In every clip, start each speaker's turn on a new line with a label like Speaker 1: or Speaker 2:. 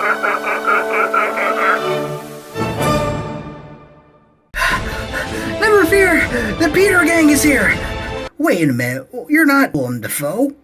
Speaker 1: Never fear! The Peter gang is here! Wait a minute, you're not Willem Dafoe.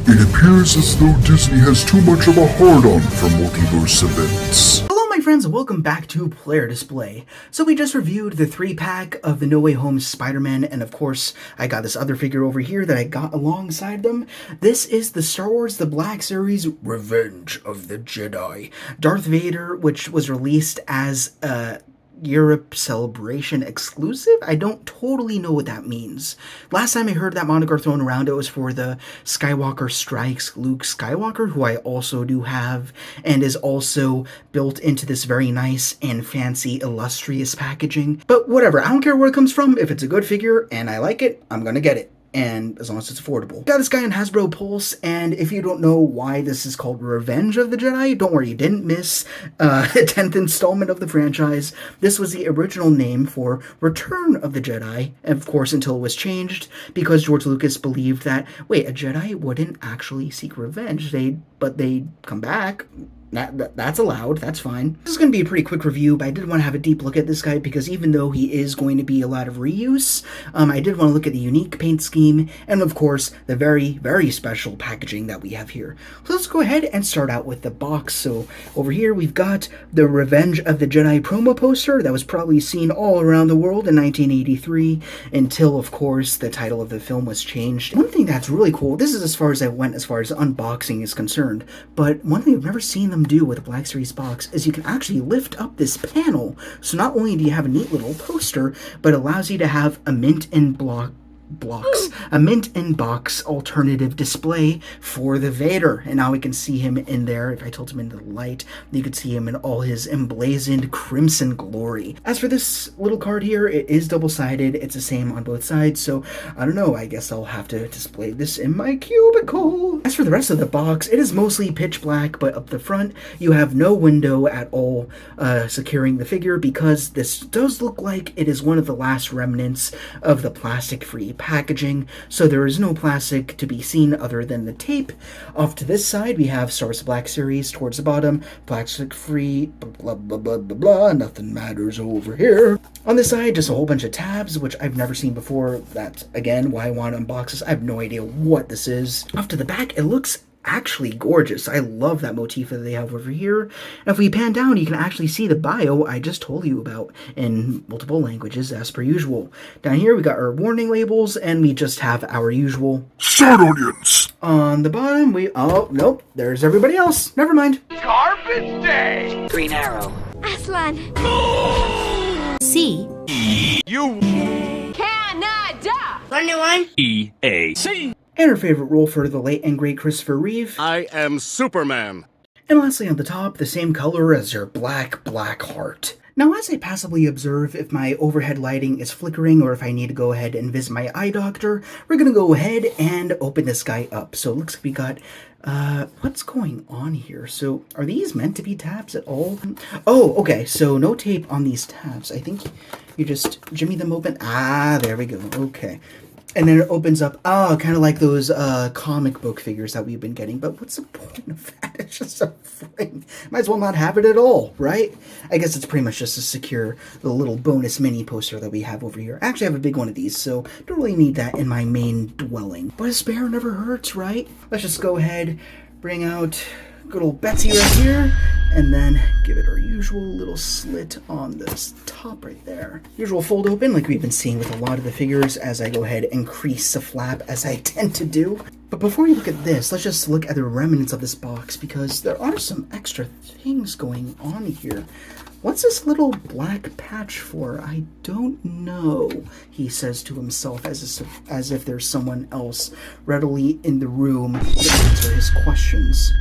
Speaker 2: It appears as though Disney has too much of a hard-on for multiverse events.
Speaker 1: Hello my friends, and welcome back to Player Display. So we just reviewed the 3-pack of the No Way Home Spider-Man, and of course, I got this other figure over here that I got alongside them. This is the Star Wars The Black Series Revenge of the Jedi. Darth Vader, which was released as a Europe Celebration exclusive? I don't totally know what that means. Last time I heard that moniker thrown around, it was for the Skywalker Strikes Luke Skywalker, who I also do have, and is also built into this very nice and fancy illustrious packaging. But whatever, I don't care where it comes from. If it's a good figure and I like it, I'm gonna get it. And as long as it's affordable. Got this guy on Hasbro Pulse, and if you don't know why this is called Revenge of the Jedi, don't worry, you didn't miss the 10th installment of the franchise. This was the original name for Return of the Jedi, and of course until it was changed, because George Lucas believed that, wait, a Jedi wouldn't actually seek revenge, but they'd come back. That's allowed, that's fine. This is going to be a pretty quick review, but I did want to have a deep look at this guy because even though he is going to be a lot of reuse, I did want to look at the unique paint scheme and of course the very, very special packaging that we have here. So let's go ahead and start out with the box. So over here we've got the Revenge of the Jedi promo poster that was probably seen all around the world in 1983 until of course the title of the film was changed. One thing that's really cool, this is as far as I went as far as unboxing is concerned, but one thing I've never seen them do with a Black Series box is you can actually lift up this panel, so not only do you have a neat little poster, but it allows you to have a mint and box alternative display for the Vader. And now we can see him in there. If I tilt him into the light, you can see him in all his emblazoned crimson glory. As for this little card here, it is double-sided. It's the same on both sides, so I don't know, I guess I'll have to display this in my cubicle. As for the rest of the box, it is mostly pitch black, but up the front you have no window at all securing the figure, because this does look like it is one of the last remnants of the plastic-free packaging, so there is no plastic to be seen other than the tape. Off to this side we have Star Wars Black Series towards the bottom, plastic free, blah blah blah blah blah, nothing matters over here. On this side just a whole bunch of tabs which I've never seen before. That's again why I want to unbox this. I have no idea what this is. Off to the back it looks actually gorgeous. I love that motif that they have over here. And if we pan down, you can actually see the bio I just told you about in multiple languages as per usual. Down here we got our warning labels, and we just have our usual
Speaker 2: Start onions!
Speaker 1: On the bottom we, oh nope, there's everybody else. Never mind.
Speaker 3: Garbage Day!
Speaker 4: Green Arrow.
Speaker 5: Aslan.
Speaker 4: C.
Speaker 3: You
Speaker 5: Canada.
Speaker 4: 21.
Speaker 3: EAC.
Speaker 1: And our favorite role for the late and great Christopher Reeve.
Speaker 3: I am Superman.
Speaker 1: And lastly on the top, the same color as your black heart. Now as I passively observe if my overhead lighting is flickering or if I need to go ahead and visit my eye doctor, we're gonna go ahead and open this guy up. So it looks like we got, what's going on here? So are these meant to be tabs at all? Oh, okay, so no tape on these tabs. I think you just jimmy them open. Ah, there we go, okay. And then it opens up, kind of like those comic book figures that we've been getting. But what's the point of that? It's just a frame. Might as well not have it at all, right? I guess it's pretty much just to secure the little bonus mini poster that we have over here. I actually have a big one of these, so don't really need that in my main dwelling. But a spare never hurts, right? Let's just go ahead, bring out good old Betsy right here, and then give it our usual little slit on this top right there. Usual fold open like we've been seeing with a lot of the figures as I go ahead and crease the flap as I tend to do. But before you look at this, let's just look at the remnants of this box because there are some extra things going on here. What's this little black patch for? I don't know, he says to himself as if there's someone else readily in the room to answer his questions.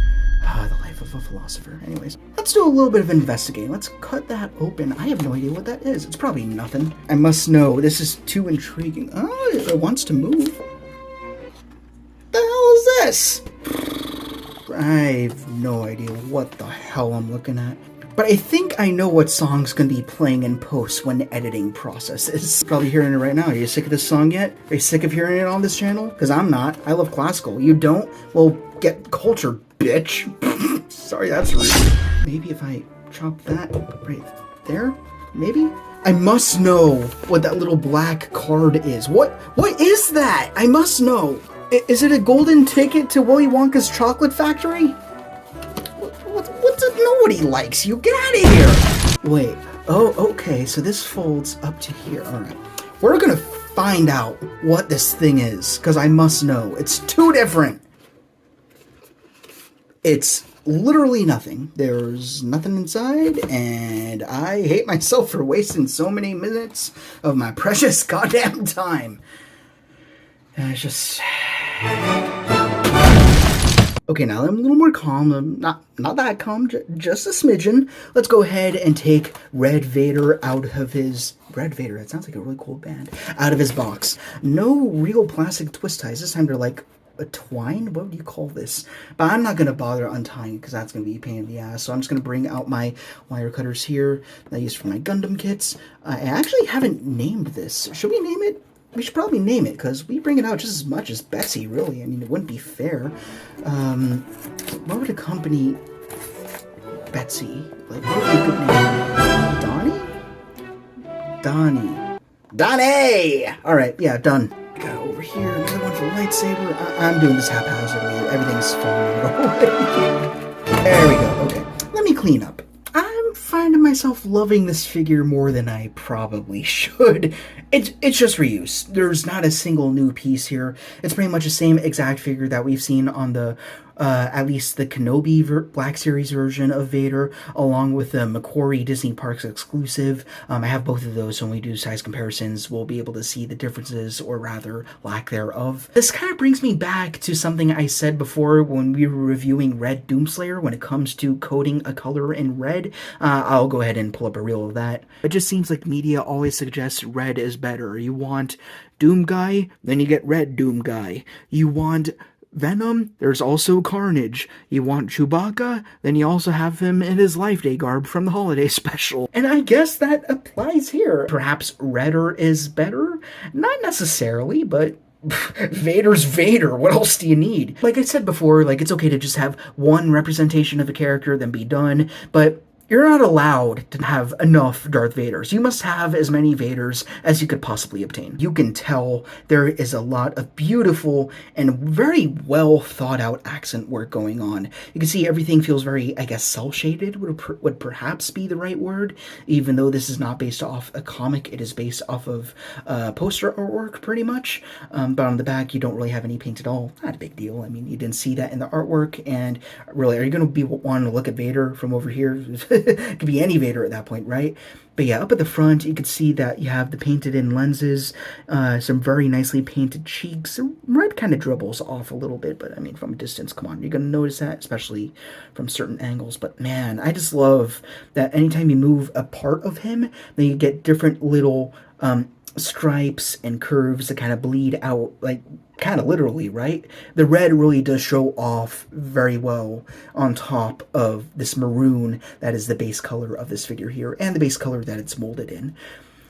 Speaker 1: The life of a philosopher. Anyways, let's do a little bit of investigating. Let's cut that open. I have no idea what that is. It's probably nothing. I must know. This is too intriguing. Oh, it wants to move. The hell is this? I have no idea what the hell I'm looking at. But I think I know what song's gonna be playing in post when editing processes. Probably hearing it right now. Are you sick of this song yet? Are you sick of hearing it on this channel? Because I'm not. I love classical. You don't? Well, get cultured, bitch. Sorry, that's rude. Maybe if I chop that right there, maybe? I must know what that little black card is. What is that? I must know. Is it a golden ticket to Willy Wonka's chocolate factory? What nobody likes you. Get out of here. Wait. Oh, okay. So this folds up to here. All right. We're going to find out what this thing is, because I must know. It's too different. It's literally nothing. There's nothing inside, and I hate myself for wasting so many minutes of my precious goddamn time. And it's just... Okay, now I'm a little more calm. I'm not that calm, just a smidgen. Let's go ahead and take Red Vader out of his... Red Vader, that sounds like a really cool band. Out of his box. No real plastic twist ties. This time they're like a twine? What would you call this? But I'm not going to bother untying because that's going to be a pain in the ass. So I'm just going to bring out my wire cutters here that I use for my Gundam kits. I actually haven't named this. Should we name it? We should probably name it, because we bring it out just as much as Betsy, really. I mean, it wouldn't be fair. What would accompany Betsy? Like, what would be a good name? Donnie? Donnie! Alright, yeah, done. Got over here, another one for lightsaber. I'm doing this haphazardly. Everything's falling away. There we go, okay. Let me clean up. I'm finding myself loving this figure more than I probably should. It's just reuse. There's not a single new piece here. It's pretty much the same exact figure that we've seen on the, at least the Kenobi Black Series version of Vader, along with the McQuarrie Disney Parks exclusive. I have both of those, so when we do size comparisons, we'll be able to see the differences, or rather, lack thereof. This kind of brings me back to something I said before when we were reviewing Red Doomslayer. When it comes to coding a color in red, I'll go ahead and pull up a reel of that. It just seems like media always suggests red is better. You want Doom Guy, then you get Red Doom Guy. You want Venom, there's also Carnage. You want Chewbacca, then you also have him in his Life Day garb from the holiday special. And I guess that applies here. Perhaps redder is better? Not necessarily, but Vader's Vader. What else do you need? Like I said before, like, it's okay to just have one representation of a character, then be done, but you're not allowed to have enough Darth Vaders. You must have as many Vaders as you could possibly obtain. You can tell there is a lot of beautiful and very well thought out accent work going on. You can see everything feels very, I guess, cel-shaded would perhaps be the right word, even though this is not based off a comic. It is based off of poster artwork, pretty much. But on the back, you don't really have any paint at all. Not a big deal. I mean, you didn't see that in the artwork, and really, are you going to be wanting to look at Vader from over here? It could be any Vader at that point, right? But yeah, up at the front, you can see that you have the painted-in lenses, some very nicely painted cheeks. The red kind of dribbles off a little bit, but I mean, from a distance, come on, you're going to notice that, especially from certain angles. But man, I just love that anytime you move a part of him, then you get different little stripes and curves that kind of bleed out, like, kind of literally, right? The red really does show off very well on top of this maroon that is the base color of this figure here, and the base color that it's molded in.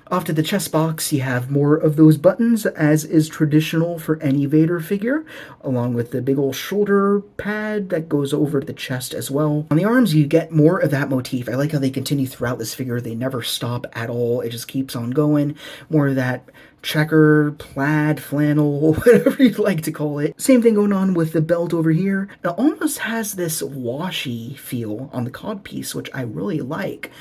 Speaker 1: Off to the chest box, you have more of those buttons, as is traditional for any Vader figure, along with the big old shoulder pad that goes over the chest as well. On the arms, you get more of that motif. I like how they continue throughout this figure. They never stop at all. It just keeps on going. More of that checker, plaid, flannel, whatever you'd like to call it. Same thing going on with the belt over here. It almost has this washy feel on the codpiece, which I really like.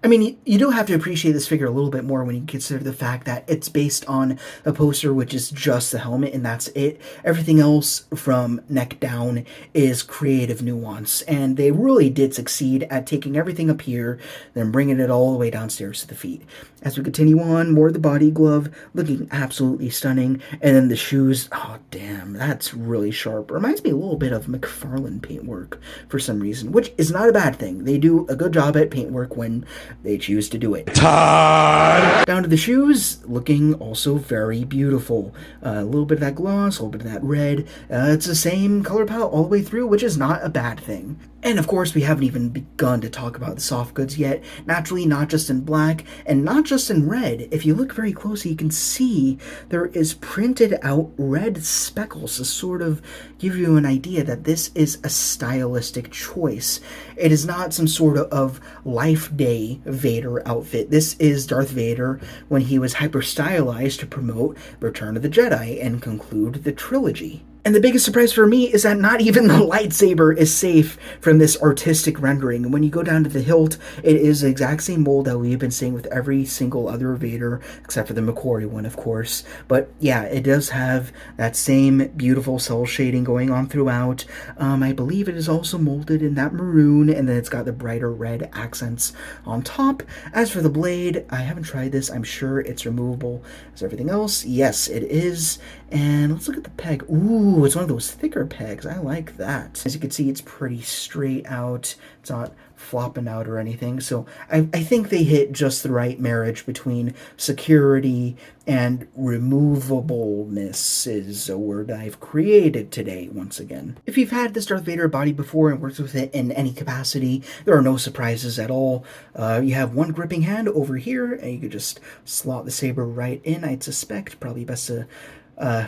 Speaker 1: I mean, you do have to appreciate this figure a little bit more when you consider the fact that it's based on a poster which is just the helmet, and that's it. Everything else from neck down is creative nuance, and they really did succeed at taking everything up here, then bringing it all the way downstairs to the feet. As we continue on, more of the body glove, looking absolutely stunning, and then the shoes, oh damn, that's really sharp. Reminds me a little bit of McFarlane paintwork for some reason, which is not a bad thing. They do a good job at paintwork when they choose to do it. Down to the shoes, looking also very beautiful. A little bit of that gloss, a little bit of that red. It's the same color palette all the way through, which is not a bad thing. And of course, we haven't even begun to talk about the soft goods yet. Naturally, not just in black and not just in red. If you look very closely, you can see there is printed out red speckles to sort of give you an idea that this is a stylistic choice. It is not some sort of Life Day Vader outfit. This is Darth Vader when he was hyper stylized to promote Return of the Jedi and conclude the trilogy. And the biggest surprise for me is that not even the lightsaber is safe from this artistic rendering. And when you go down to the hilt, it is the exact same mold that we've been seeing with every single other Vader, except for the McQuarrie one, of course. But yeah, it does have that same beautiful cell shading going on throughout. I believe it is also molded in that maroon, and then it's got the brighter red accents on top. As for the blade, I haven't tried this. I'm sure it's removable as everything else. Yes, it is. And let's look at the peg. Ooh, it's one of those thicker pegs. I like that. As you can see, it's pretty straight out. It's not flopping out or anything. So I think they hit just the right marriage between security and removableness is a word I've created today once again. If you've had this Darth Vader body before and worked with it in any capacity, there are no surprises at all. You have one gripping hand over here, and you could just slot the saber right in, I'd suspect. Probably best to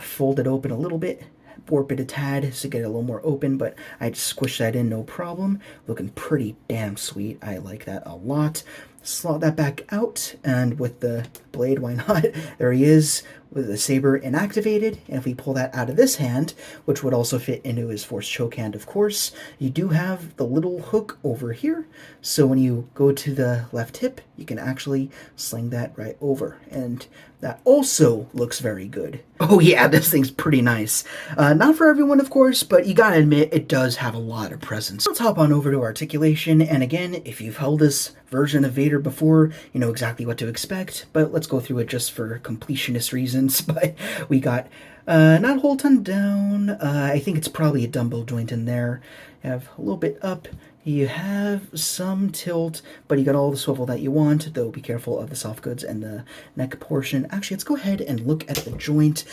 Speaker 1: fold it open a little bit, warp it a tad to get it a little more open, but I'd squish that in no problem. Looking pretty damn sweet. I like that a lot. Slot that back out, and with the blade, why not? There he is with the saber inactivated, and if we pull that out of this hand, which would also fit into his Force choke hand, of course, you do have the little hook over here, so when you go to the left hip, you can actually sling that right over, and that also looks very good. Oh yeah, this thing's pretty nice. Not for everyone, of course, but you gotta admit, it does have a lot of presence. Let's hop on over to Articulation, and again, if you've held this version of Vader before, you know exactly what to expect, but let's go through it just for completionist reasons. But we got not a whole ton down. I think it's probably a dumbbell joint in there. You have a little bit up. You have some tilt, but you got all the swivel that you want, though be careful of the soft goods and the neck portion. Actually, let's go ahead and look at the joint.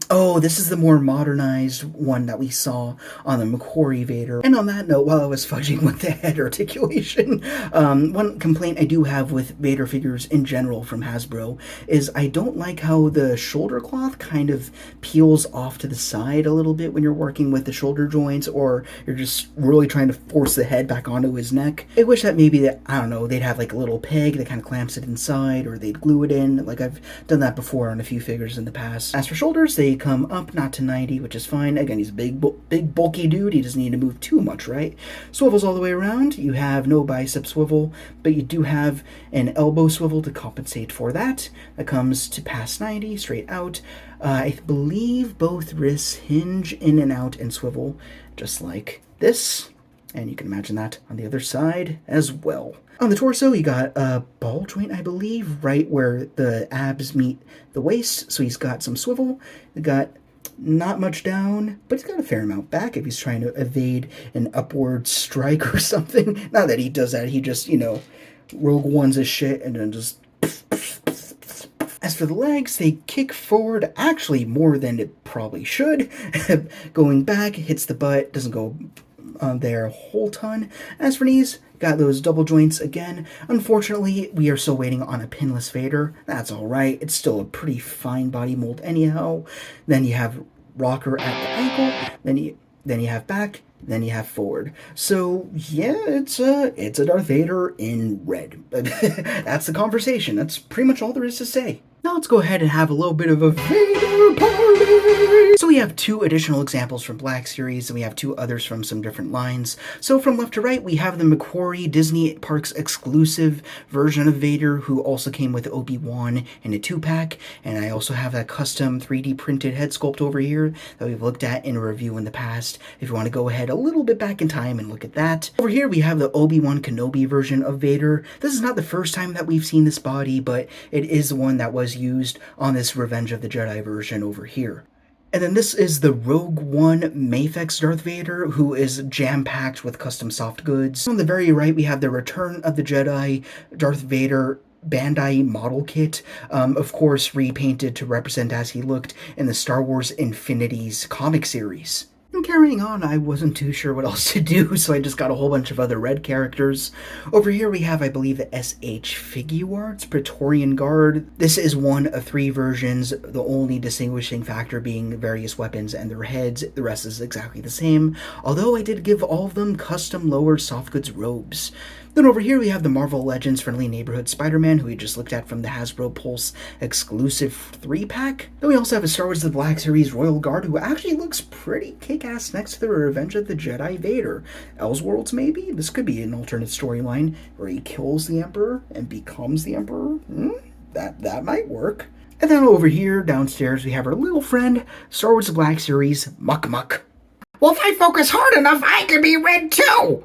Speaker 1: Oh, this is the more modernized one that we saw on the McQuarrie Vader. And on that note, while I was fudging with the head articulation, one complaint I do have with Vader figures in general from Hasbro is I don't like how the shoulder cloth kind of peels off to the side a little bit when you're working with the shoulder joints, or you're just really trying to force the head back onto his neck. I wish that maybe that, I don't know, they'd have like a little peg that kind of clamps it inside, or they'd glue it in. Like I've done that before on a few figures in the past. As for shoulders, they come up not to 90, which is fine. Again, he's a big bulky dude. He doesn't need to move too much, right? Swivels all the way around. You have no bicep swivel, but you do have an elbow swivel to compensate for that. That comes to past 90, straight out. I believe both wrists hinge in and out and swivel, just like this. And you can imagine that on the other side as well. On the torso, you got a ball joint, I believe, right where the abs meet the waist. So he's got some swivel. You got not much down, but he's got a fair amount back if he's trying to evade an upward strike or something. Not that he does that. He just, you know, Rogue One's his shit and then just... As for the legs, they kick forward actually more than it probably should. Going back, hits the butt, doesn't go there a whole ton. As for knees, got those double joints again. Unfortunately, we are still waiting on a pinless Vader. That's alright. It's still a pretty fine body mold anyhow. Then you have rocker at the ankle. Then you have back. Then you have forward. So yeah, it's a Darth Vader in red. That's the conversation. That's pretty much all there is to say. Now let's go ahead and have a little bit of a Vader party! So we have two additional examples from Black Series, and we have two others from some different lines. So from left to right, we have the McQuarrie Disney Parks exclusive version of Vader, who also came with Obi-Wan in a 2-pack, and I also have that custom 3D printed head sculpt over here that we've looked at in a review in the past, if you want to go ahead a little bit back in time and look at that. Over here, we have the Obi-Wan Kenobi version of Vader. This is not the first time that we've seen this body, but it is the one that was used on this Revenge of the Jedi version over here. And then this is the Rogue One Mafex Darth Vader, who is jam-packed with custom soft goods. On the very right, we have the Return of the Jedi Darth Vader Bandai model kit, of course repainted to represent as he looked in the Star Wars Infinities comic series. And carrying on, I wasn't too sure what else to do, so I just got a whole bunch of other red characters. Over here we have, I believe, the SH Figuarts Praetorian Guard. This is one of 3 versions, the only distinguishing factor being various weapons and their heads. The rest is exactly the same, although I did give all of them custom lowered softgoods robes. Then over here we have the Marvel Legends Friendly Neighborhood Spider-Man, who we just looked at from the Hasbro Pulse exclusive 3-pack. Then we also have a Star Wars The Black Series Royal Guard, who actually looks pretty kick-ass next to the Revenge of the Jedi Vader. Elseworlds, maybe? This could be an alternate storyline where he kills the Emperor and becomes the Emperor. That might work. And then over here, downstairs, we have our little friend, Star Wars The Black Series Muck Muck.
Speaker 4: Well, if I focus hard enough, I can be red too!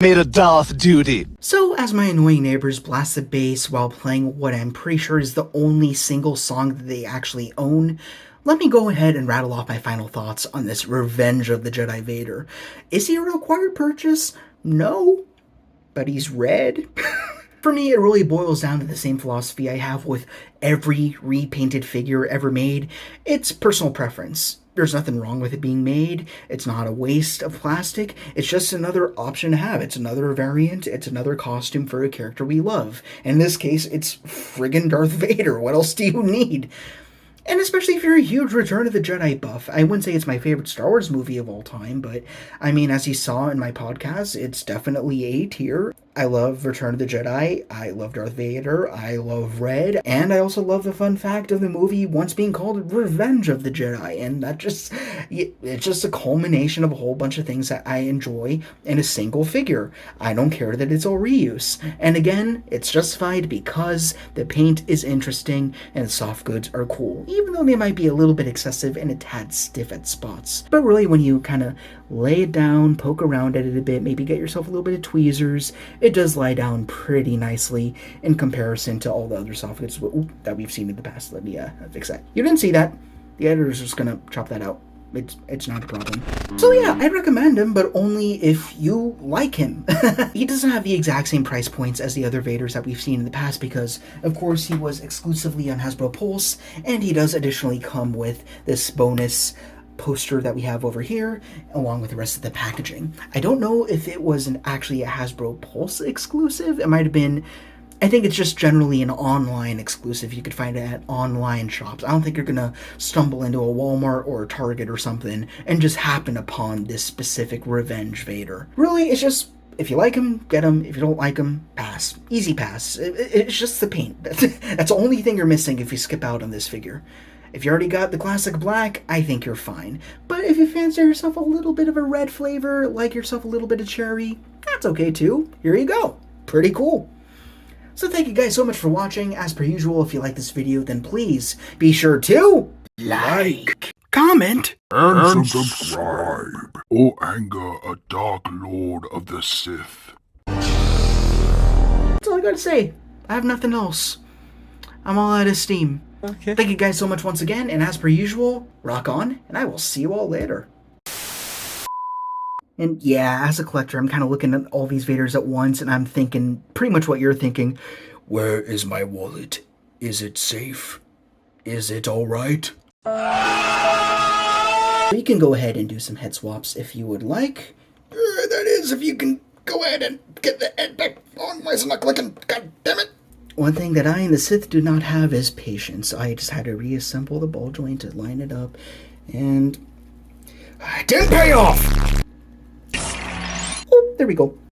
Speaker 6: Made a Darth duty.
Speaker 1: So, as my annoying neighbors blast the bass while playing what I'm pretty sure is the only single song that they actually own, let me go ahead and rattle off my final thoughts on this Revenge of the Jedi Vader. Is he a required purchase? No, but he's red. For me, it really boils down to the same philosophy I have with every repainted figure ever made. It's personal preference. There's nothing wrong with it being made. It's not a waste of plastic. It's just another option to have. It's another variant. It's another costume for a character we love. And in this case, it's friggin' Darth Vader. What else do you need? And especially if you're a huge Return of the Jedi buff. I wouldn't say it's my favorite Star Wars movie of all time, but I mean, as you saw in my podcast, it's definitely A tier. I love Return of the Jedi, I love Darth Vader, I love Red, and I also love the fun fact of the movie once being called Revenge of the Jedi, and it's just a culmination of a whole bunch of things that I enjoy in a single figure. I don't care that it's all reuse. And again, it's justified because the paint is interesting and the soft goods are cool, even though they might be a little bit excessive and a tad stiff at spots. But really, when you kind of lay it down, poke around at it a bit, maybe get yourself a little bit of tweezers, it does lie down pretty nicely in comparison to all the other soft goods that we've seen in the past. Let me fix that. You didn't see that. The editor's just gonna chop that out. It's not a problem. So yeah, I'd recommend him, but only if you like him. He doesn't have the exact same price points as the other Vaders that we've seen in the past because, of course, he was exclusively on Hasbro Pulse, and he does additionally come with this bonus poster that we have over here, along with the rest of the packaging. I don't know if it was actually a Hasbro Pulse exclusive. It might have been, I think it's just generally an online exclusive. You could find it at online shops. I don't think you're gonna stumble into a Walmart or a Target or something and just happen upon this specific Revenge Vader. Really, it's just, if you like him, get him. If you don't like him, pass. Easy pass. It's just the paint. That's the only thing you're missing if you skip out on this figure. If you already got the classic black, I think you're fine. But if you fancy yourself a little bit of a red flavor, like yourself a little bit of cherry, that's okay too. Here you go. Pretty cool. So thank you guys so much for watching. As per usual, if you like this video, then please be sure to like, comment,
Speaker 2: and subscribe. O anger, a dark lord of the Sith.
Speaker 1: That's all I gotta say. I have nothing else. I'm all out of steam.
Speaker 6: Okay.
Speaker 1: Thank you guys so much once again, and as per usual, rock on, and I will see you all later. And yeah, as a collector, I'm kind of looking at all these Vaders at once, and I'm thinking pretty much what you're thinking. Where is my wallet? Is it safe? Is it alright? You can go ahead and do some head swaps if you would like. That is, if you can go ahead and get the head back on. Why is it not clicking? God damn it! One thing that I and the Sith do not have is patience. I just had to reassemble the ball joint to line it up, and it didn't pay off! Oh, there we go.